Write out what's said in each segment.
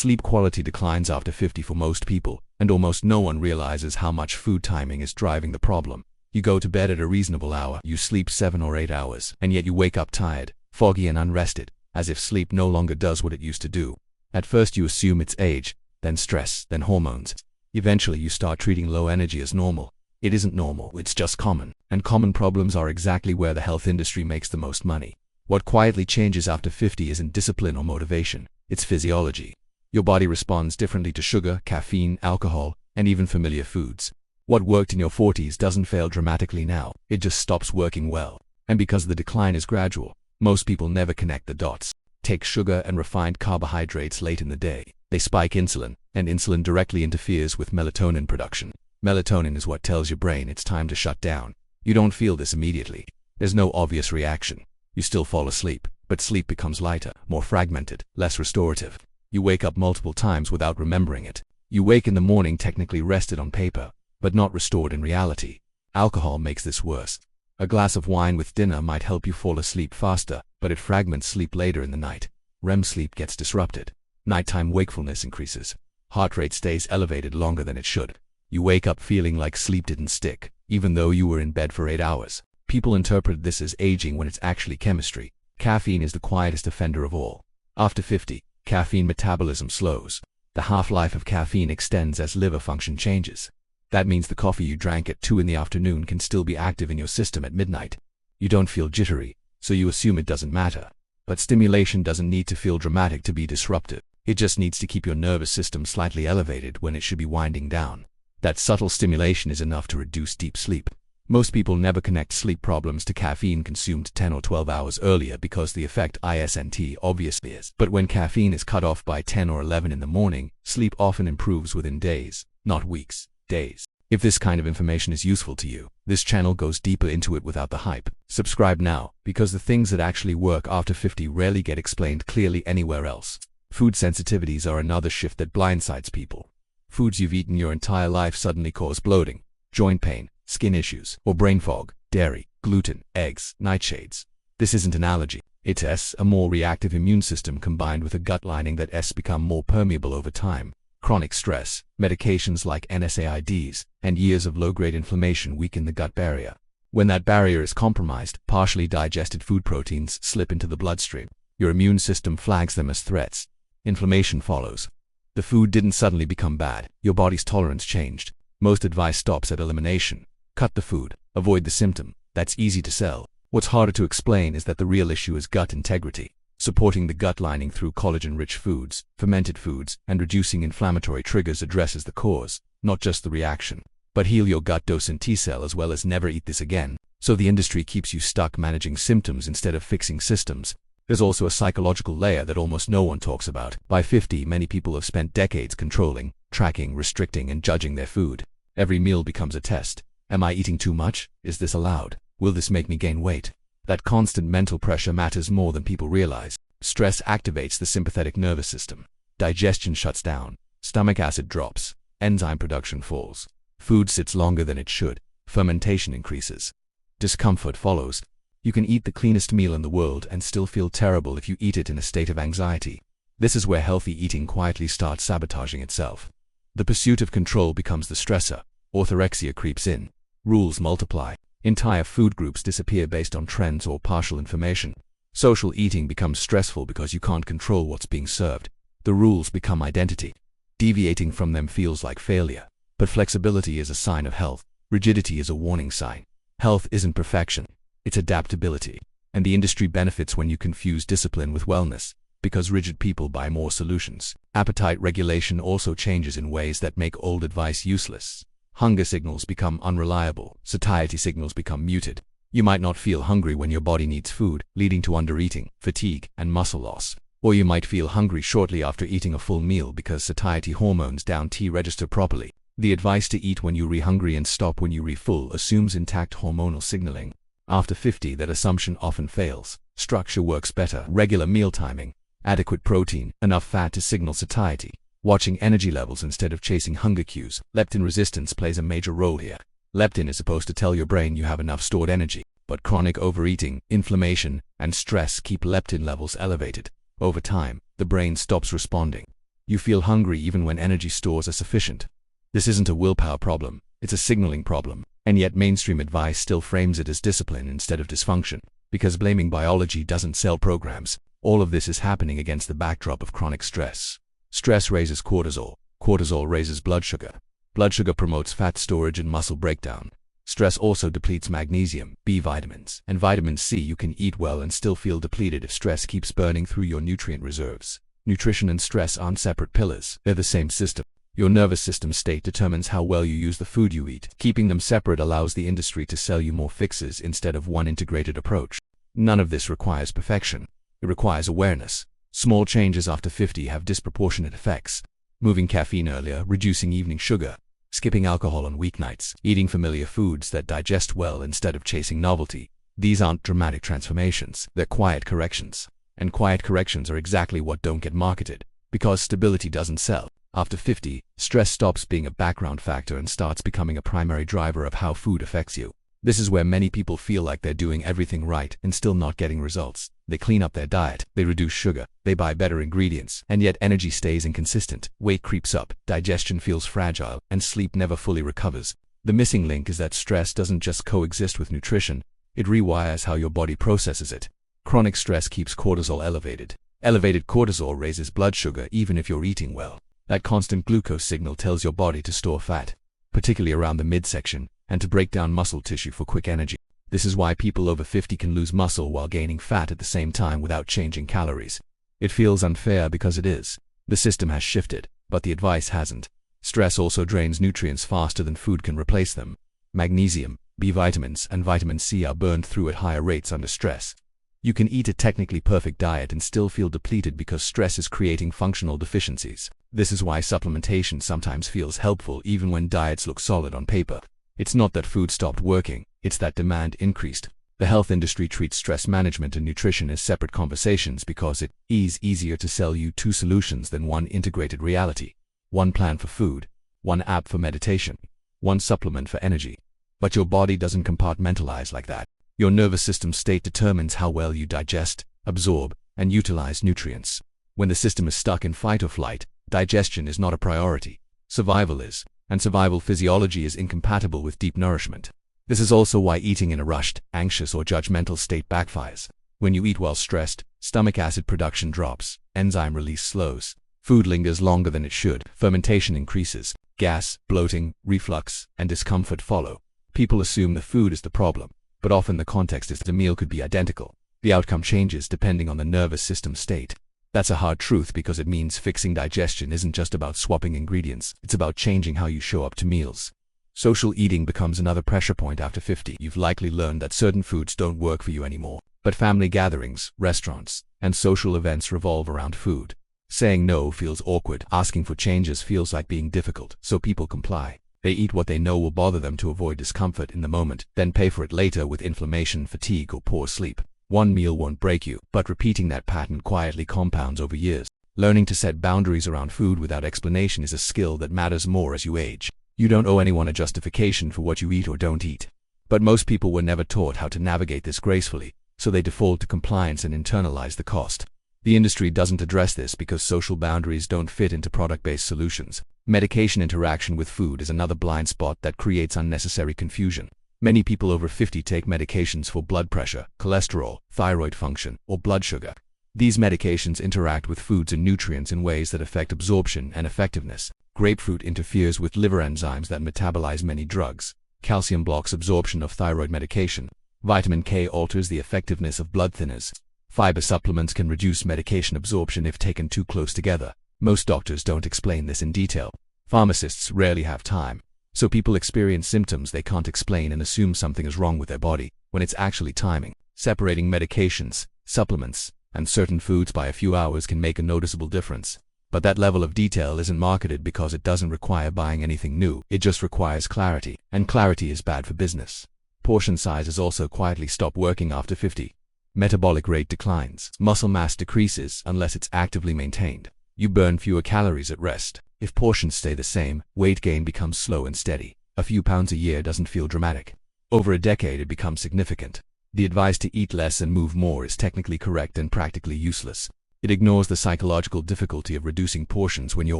Sleep quality declines after 50 for most people, and almost no one realizes how much food timing is driving the problem. You go to bed at a reasonable hour, you sleep 7 or 8 hours, and yet you wake up tired, foggy and unrested, as if sleep no longer does what it used to do. At first you assume it's age, then stress, then hormones. Eventually you start treating low energy as normal. It isn't normal, it's just common. And common problems are exactly where the health industry makes the most money. What quietly changes after 50 isn't discipline or motivation, it's physiology. Your body responds differently to sugar, caffeine, alcohol, and even familiar foods. What worked in your 40s doesn't fail dramatically now, it just stops working well. And because the decline is gradual, most people never connect the dots. Take sugar and refined carbohydrates late in the day. They spike insulin, and insulin directly interferes with melatonin production. Melatonin is what tells your brain it's time to shut down. You don't feel this immediately. There's no obvious reaction. You still fall asleep, but sleep becomes lighter, more fragmented, less restorative. You wake up multiple times without remembering it. You wake in the morning technically rested on paper, but not restored in reality. Alcohol makes this worse. A glass of wine with dinner might help you fall asleep faster, but it fragments sleep later in the night. REM sleep gets disrupted. Nighttime wakefulness increases. Heart rate stays elevated longer than it should. You wake up feeling like sleep didn't stick, even though you were in bed for 8 hours. People interpret this as aging when it's actually chemistry. Caffeine is the quietest offender of all. After 50, caffeine metabolism slows. The half-life of caffeine extends as liver function changes. That means the coffee you drank at 2 in the afternoon can still be active in your system at midnight. You don't feel jittery, so you assume it doesn't matter. But stimulation doesn't need to feel dramatic to be disruptive. It just needs to keep your nervous system slightly elevated when it should be winding down. That subtle stimulation is enough to reduce deep sleep. Most people never connect sleep problems to caffeine consumed 10 or 12 hours earlier because the effect isn't obviously is. But when caffeine is cut off by 10 or 11 in the morning, sleep often improves within days, not weeks, days. If this kind of information is useful to you, this channel goes deeper into it without the hype. Subscribe now, because the things that actually work after 50 rarely get explained clearly anywhere else. Food sensitivities are another shift that blindsides people. Foods you've eaten your entire life suddenly cause bloating, joint pain, skin issues, or brain fog. Dairy, gluten, eggs, nightshades. This isn't an allergy. It's a more reactive immune system combined with a gut lining that's become more permeable over time. Chronic stress, medications like NSAIDs, and years of low-grade inflammation weaken the gut barrier. When that barrier is compromised, partially digested food proteins slip into the bloodstream. Your immune system flags them as threats. Inflammation follows. The food didn't suddenly become bad. Your body's tolerance changed. Most advice stops at elimination. Cut the food. Avoid the symptom. That's easy to sell. What's harder to explain is that the real issue is gut integrity. Supporting the gut lining through collagen-rich foods, fermented foods, and reducing inflammatory triggers addresses the cause, not just the reaction. But heal your gut dosing T-cell as well as never eat this again. So the industry keeps you stuck managing symptoms instead of fixing systems. There's also a psychological layer that almost no one talks about. By 50, many people have spent decades controlling, tracking, restricting, and judging their food. Every meal becomes a test. Am I eating too much? Is this allowed? Will this make me gain weight? That constant mental pressure matters more than people realize. Stress activates the sympathetic nervous system. Digestion shuts down. Stomach acid drops. Enzyme production falls. Food sits longer than it should. Fermentation increases. Discomfort follows. You can eat the cleanest meal in the world and still feel terrible if you eat it in a state of anxiety. This is where healthy eating quietly starts sabotaging itself. The pursuit of control becomes the stressor. Orthorexia creeps in. Rules multiply. Entire food groups disappear based on trends or partial information. Social eating becomes stressful because you can't control what's being served. The rules become identity. Deviating from them feels like failure. But flexibility is a sign of health. Rigidity is a warning sign. Health isn't perfection. It's adaptability. And the industry benefits when you confuse discipline with wellness, because rigid people buy more solutions. Appetite regulation also changes in ways that make old advice useless. Hunger signals become unreliable. Satiety signals become muted. You might not feel hungry when your body needs food, leading to undereating, fatigue, and muscle loss. Or you might feel hungry shortly after eating a full meal because satiety hormones don't register properly. The advice to eat when you're hungry and stop when you're full assumes intact hormonal signaling. After 50, that assumption often fails. Structure works better. Regular meal timing, adequate protein, enough fat to signal satiety. Watching energy levels instead of chasing hunger cues. Leptin resistance plays a major role here. Leptin is supposed to tell your brain you have enough stored energy, but chronic overeating, inflammation, and stress keep leptin levels elevated. Over time, the brain stops responding. You feel hungry even when energy stores are sufficient. This isn't a willpower problem, it's a signaling problem, and yet mainstream advice still frames it as discipline instead of dysfunction, because blaming biology doesn't sell programs. All of this is happening against the backdrop of chronic stress. Stress raises cortisol. Cortisol raises blood sugar. Blood sugar promotes fat storage and muscle breakdown. Stress also depletes magnesium, B vitamins, and vitamin C. You can eat well and still feel depleted if stress keeps burning through your nutrient reserves. Nutrition and stress aren't separate pillars, they're the same system. Your nervous system state determines how well you use the food you eat. Keeping them separate allows the industry to sell you more fixes instead of one integrated approach. None of this requires perfection. It requires awareness. Small changes after 50 have disproportionate effects. Moving caffeine earlier, reducing evening sugar, skipping alcohol on weeknights, eating familiar foods that digest well instead of chasing novelty. These aren't dramatic transformations, they're quiet corrections. And quiet corrections are exactly what don't get marketed, because stability doesn't sell. After 50, stress stops being a background factor and starts becoming a primary driver of how food affects you. This is where many people feel like they're doing everything right and still not getting results. They clean up their diet, they reduce sugar, they buy better ingredients, and yet energy stays inconsistent, weight creeps up, digestion feels fragile, and sleep never fully recovers. The missing link is that stress doesn't just coexist with nutrition, it rewires how your body processes it. Chronic stress keeps cortisol elevated. Elevated cortisol raises blood sugar even if you're eating well. That constant glucose signal tells your body to store fat, particularly around the midsection, and to break down muscle tissue for quick energy. This is why people over 50 can lose muscle while gaining fat at the same time without changing calories. It feels unfair because it is. The system has shifted, but the advice hasn't. Stress also drains nutrients faster than food can replace them. Magnesium, B vitamins, and vitamin C are burned through at higher rates under stress. You can eat a technically perfect diet and still feel depleted because stress is creating functional deficiencies. This is why supplementation sometimes feels helpful even when diets look solid on paper. It's not that food stopped working, it's that demand increased. The health industry treats stress management and nutrition as separate conversations because it is easier to sell you two solutions than one integrated reality. One plan for food, one app for meditation, one supplement for energy. But your body doesn't compartmentalize like that. Your nervous system state determines how well you digest, absorb, and utilize nutrients. When the system is stuck in fight or flight, digestion is not a priority. Survival is, and survival physiology is incompatible with deep nourishment. This is also why eating in a rushed, anxious, or judgmental state backfires. When you eat while stressed, stomach acid production drops, enzyme release slows, food lingers longer than it should, fermentation increases, gas, bloating, reflux, and discomfort follow. People assume the food is the problem, but often the context is the meal could be identical. The outcome changes depending on the nervous system state. That's a hard truth because it means fixing digestion isn't just about swapping ingredients, it's about changing how you show up to meals. Social eating becomes another pressure point after 50. You've likely learned that certain foods don't work for you anymore, but family gatherings, restaurants, and social events revolve around food. Saying no feels awkward, asking for changes feels like being difficult, so people comply. They eat what they know will bother them to avoid discomfort in the moment, then pay for it later with inflammation, fatigue, or poor sleep. One meal won't break you, but repeating that pattern quietly compounds over years. Learning to set boundaries around food without explanation is a skill that matters more as you age. You don't owe anyone a justification for what you eat or don't eat. But most people were never taught how to navigate this gracefully, so they default to compliance and internalize the cost. The industry doesn't address this because social boundaries don't fit into product-based solutions. Medication interaction with food is another blind spot that creates unnecessary confusion. Many people over 50 take medications for blood pressure, cholesterol, thyroid function, or blood sugar. These medications interact with foods and nutrients in ways that affect absorption and effectiveness. Grapefruit interferes with liver enzymes that metabolize many drugs. Calcium blocks absorption of thyroid medication. Vitamin K alters the effectiveness of blood thinners. Fiber supplements can reduce medication absorption if taken too close together. Most doctors don't explain this in detail. Pharmacists rarely have time. So people experience symptoms they can't explain and assume something is wrong with their body, when it's actually timing. Separating medications, supplements, and certain foods by a few hours can make a noticeable difference. But that level of detail isn't marketed because it doesn't require buying anything new. It just requires clarity, and clarity is bad for business. Portion sizes also quietly stop working after 50. Metabolic rate declines. Muscle mass decreases unless it's actively maintained. You burn fewer calories at rest. If portions stay the same, weight gain becomes slow and steady. A few pounds a year doesn't feel dramatic. Over a decade it becomes significant. The advice to eat less and move more is technically correct and practically useless. It ignores the psychological difficulty of reducing portions when you're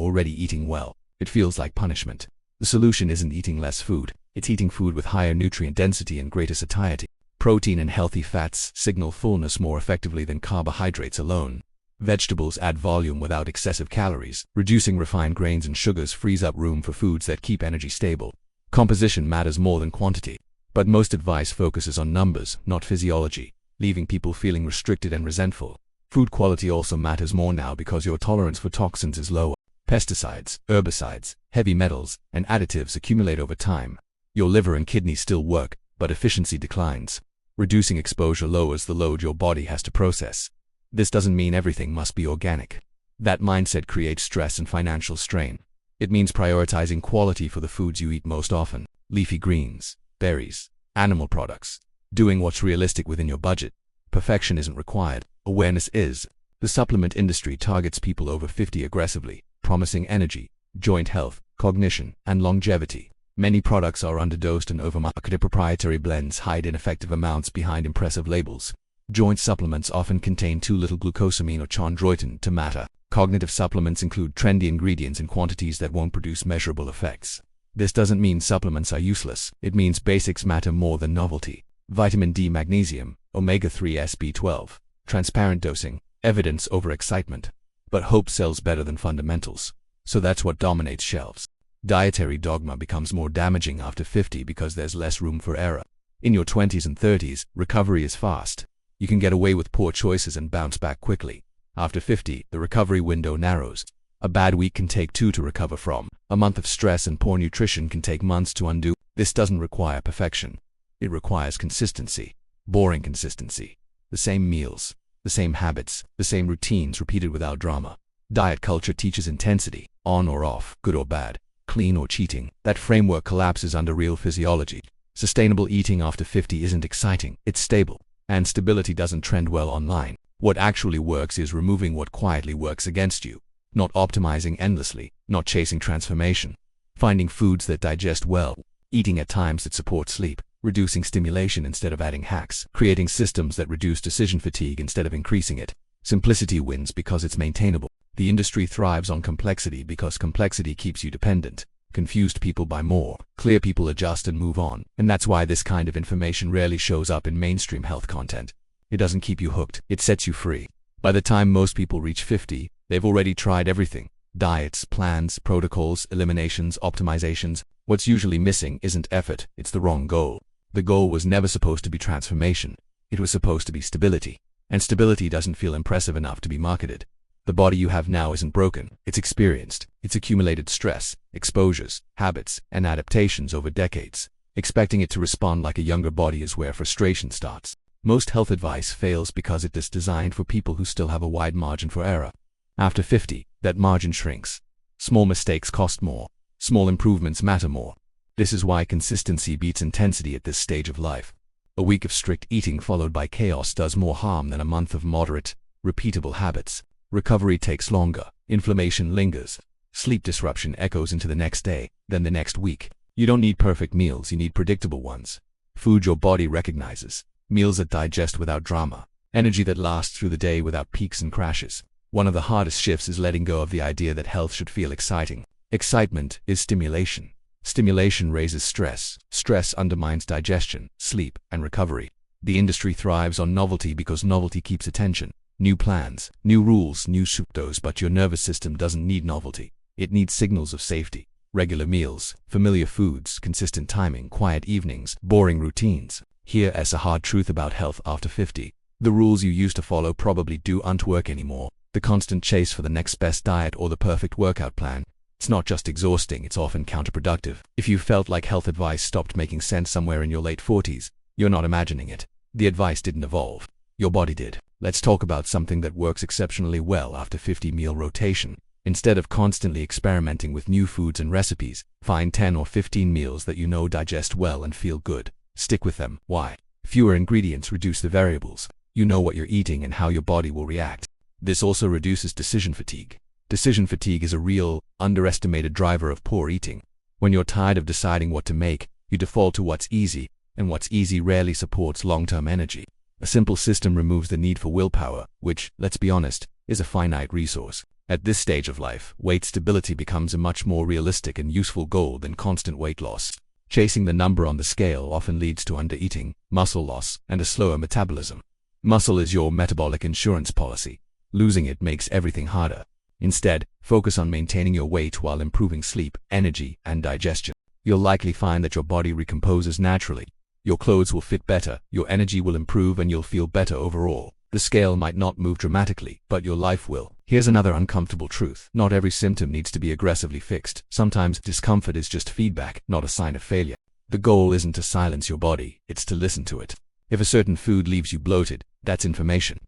already eating well. It feels like punishment. The solution isn't eating less food, it's eating food with higher nutrient density and greater satiety. Protein and healthy fats signal fullness more effectively than carbohydrates alone. Vegetables add volume without excessive calories. Reducing refined grains and sugars frees up room for foods that keep energy stable. Composition matters more than quantity. But most advice focuses on numbers, not physiology, leaving people feeling restricted and resentful. Food quality also matters more now because your tolerance for toxins is lower. Pesticides, herbicides, heavy metals, and additives accumulate over time. Your liver and kidneys still work, but efficiency declines. Reducing exposure lowers the load your body has to process. This doesn't mean everything must be organic. That mindset creates stress and financial strain. It means prioritizing quality for the foods you eat most often: leafy greens, berries, animal products. Doing what's realistic within your budget. Perfection isn't required, awareness is. The supplement industry targets people over 50 aggressively, promising energy, joint health, cognition, and longevity. Many products are underdosed and overmarketed. Proprietary blends hide ineffective amounts behind impressive labels. Joint supplements often contain too little glucosamine or chondroitin to matter. Cognitive supplements include trendy ingredients in quantities that won't produce measurable effects. This doesn't mean supplements are useless. It means basics matter more than novelty. Vitamin D, magnesium, omega-3, B12. Transparent dosing, evidence over excitement. But hope sells better than fundamentals. So that's what dominates shelves. Dietary dogma becomes more damaging after 50 because there's less room for error. In your 20s and 30s, recovery is fast. You can get away with poor choices and bounce back quickly. After 50, the recovery window narrows. A bad week can take 2 to recover from. A month of stress and poor nutrition can take months to undo. This doesn't require perfection. It requires consistency. Boring consistency. The same meals, the same habits, the same routines repeated without drama. Diet culture teaches intensity, on or off, good or bad, clean or cheating. That framework collapses under real physiology. Sustainable eating after 50 isn't exciting, it's stable. And stability doesn't trend well online. What actually works is removing what quietly works against you. Not optimizing endlessly, not chasing transformation. Finding foods that digest well, eating at times that support sleep, reducing stimulation instead of adding hacks, creating systems that reduce decision fatigue instead of increasing it. Simplicity wins because it's maintainable. The industry thrives on complexity because complexity keeps you dependent. Confused people buy more, clear people adjust and move on, and that's why this kind of information rarely shows up in mainstream health content. It doesn't keep you hooked, it sets you free. By the time most people reach 50, they've already tried everything. Diets, plans, protocols, eliminations, optimizations. What's usually missing isn't effort, it's the wrong goal. The goal was never supposed to be transformation. It was supposed to be stability. And stability doesn't feel impressive enough to be marketed. The body you have now isn't broken, it's experienced. It's accumulated stress, exposures, habits, and adaptations over decades. Expecting it to respond like a younger body is where frustration starts. Most health advice fails because it is designed for people who still have a wide margin for error. After 50, that margin shrinks. Small mistakes cost more. Small improvements matter more. This is why consistency beats intensity at this stage of life. A week of strict eating followed by chaos does more harm than a month of moderate, repeatable habits. Recovery takes longer, inflammation lingers, sleep disruption echoes into the next day, then the next week. You don't need perfect meals, you need predictable ones. Food your body recognizes, meals that digest without drama, energy that lasts through the day without peaks and crashes. One of the hardest shifts is letting go of the idea that health should feel exciting. Excitement is stimulation. Stimulation raises stress. Stress undermines digestion, sleep, and recovery. The industry thrives on novelty because novelty keeps attention. New plans, new rules, new pseudos, but your nervous system doesn't need novelty. It needs signals of safety. Regular meals, familiar foods, consistent timing, quiet evenings, boring routines. Here's a hard truth about health after 50. The rules you used to follow probably aren't work anymore. The constant chase for the next best diet or the perfect workout plan. It's not just exhausting, it's often counterproductive. If you felt like health advice stopped making sense somewhere in your late 40s, you're not imagining it. The advice didn't evolve. Your body did. Let's talk about something that works exceptionally well after 50 meal rotation. Instead of constantly experimenting with new foods and recipes, find 10 or 15 meals that you know digest well and feel good. Stick with them. Why? Fewer ingredients reduce the variables. You know what you're eating and how your body will react. This also reduces decision fatigue. Decision fatigue is a real, underestimated driver of poor eating. When you're tired of deciding what to make, you default to what's easy, and what's easy rarely supports long-term energy. A simple system removes the need for willpower, which, let's be honest, is a finite resource. At this stage of life, weight stability becomes a much more realistic and useful goal than constant weight loss. Chasing the number on the scale often leads to undereating, muscle loss, and a slower metabolism. Muscle is your metabolic insurance policy. Losing it makes everything harder. Instead, focus on maintaining your weight while improving sleep, energy, and digestion. You'll likely find that your body recomposes naturally. Your clothes will fit better, your energy will improve, and you'll feel better overall. The scale might not move dramatically, but your life will. Here's another uncomfortable truth. Not every symptom needs to be aggressively fixed. Sometimes discomfort is just feedback, not a sign of failure. The goal isn't to silence your body, it's to listen to it. If a certain food leaves you bloated, that's information.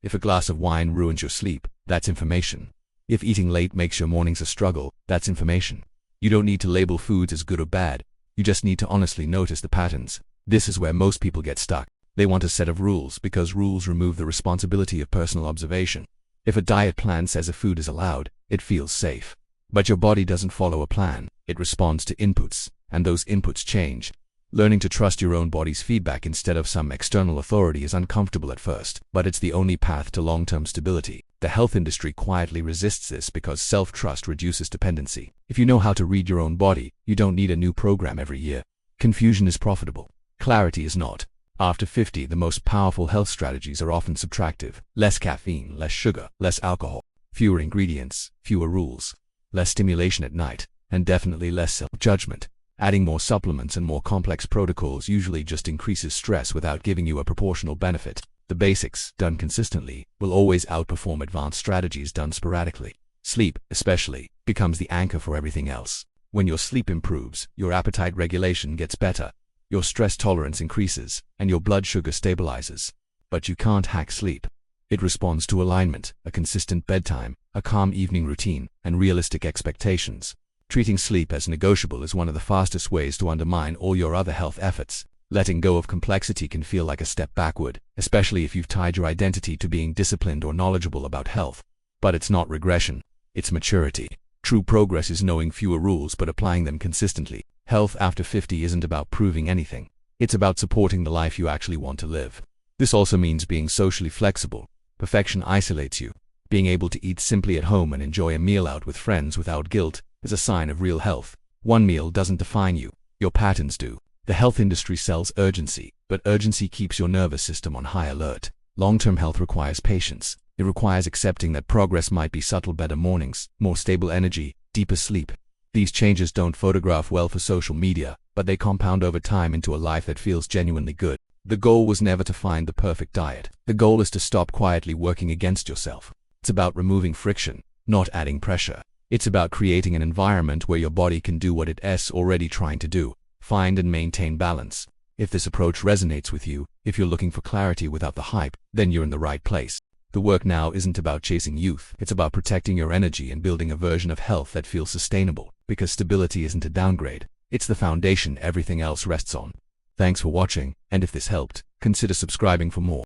If a glass of wine ruins your sleep, that's information. If eating late makes your mornings a struggle, that's information. You don't need to label foods as good or bad. You just need to honestly notice the patterns. This is where most people get stuck. They want a set of rules because rules remove the responsibility of personal observation. If a diet plan says a food is allowed, it feels safe. But your body doesn't follow a plan. It responds to inputs, and those inputs change. Learning to trust your own body's feedback instead of some external authority is uncomfortable at first, but it's the only path to long-term stability. The health industry quietly resists this because self-trust reduces dependency. If you know how to read your own body, you don't need a new program every year. Confusion is profitable. Clarity is not. After 50, the most powerful health strategies are often subtractive. Less caffeine, less sugar, less alcohol, fewer ingredients, fewer rules, less stimulation at night, and definitely less self-judgment. Adding more supplements and more complex protocols usually just increases stress without giving you a proportional benefit. The basics, done consistently, will always outperform advanced strategies done sporadically. Sleep, especially, becomes the anchor for everything else. When your sleep improves, your appetite regulation gets better. Your stress tolerance increases, and your blood sugar stabilizes. But you can't hack sleep. It responds to alignment, a consistent bedtime, a calm evening routine, and realistic expectations. Treating sleep as negotiable is one of the fastest ways to undermine all your other health efforts. Letting go of complexity can feel like a step backward, especially if you've tied your identity to being disciplined or knowledgeable about health. But it's not regression, it's maturity. True progress is knowing fewer rules but applying them consistently. Health after 50 isn't about proving anything. It's about supporting the life you actually want to live. This also means being socially flexible. Perfection isolates you. Being able to eat simply at home and enjoy a meal out with friends without guilt is a sign of real health. One meal doesn't define you. Your patterns do. The health industry sells urgency, but urgency keeps your nervous system on high alert. Long-term health requires patience. It requires accepting that progress might be subtle: better mornings, more stable energy, deeper sleep. These changes don't photograph well for social media, but they compound over time into a life that feels genuinely good. The goal was never to find the perfect diet. The goal is to stop quietly working against yourself. It's about removing friction, not adding pressure. It's about creating an environment where your body can do what it's already trying to do. Find and maintain balance. If this approach resonates with you, if you're looking for clarity without the hype, then you're in the right place. The work now isn't about chasing youth. It's about protecting your energy and building a version of health that feels sustainable. Because stability isn't a downgrade. It's the foundation everything else rests on. Thanks for watching, and if this helped, consider subscribing for more.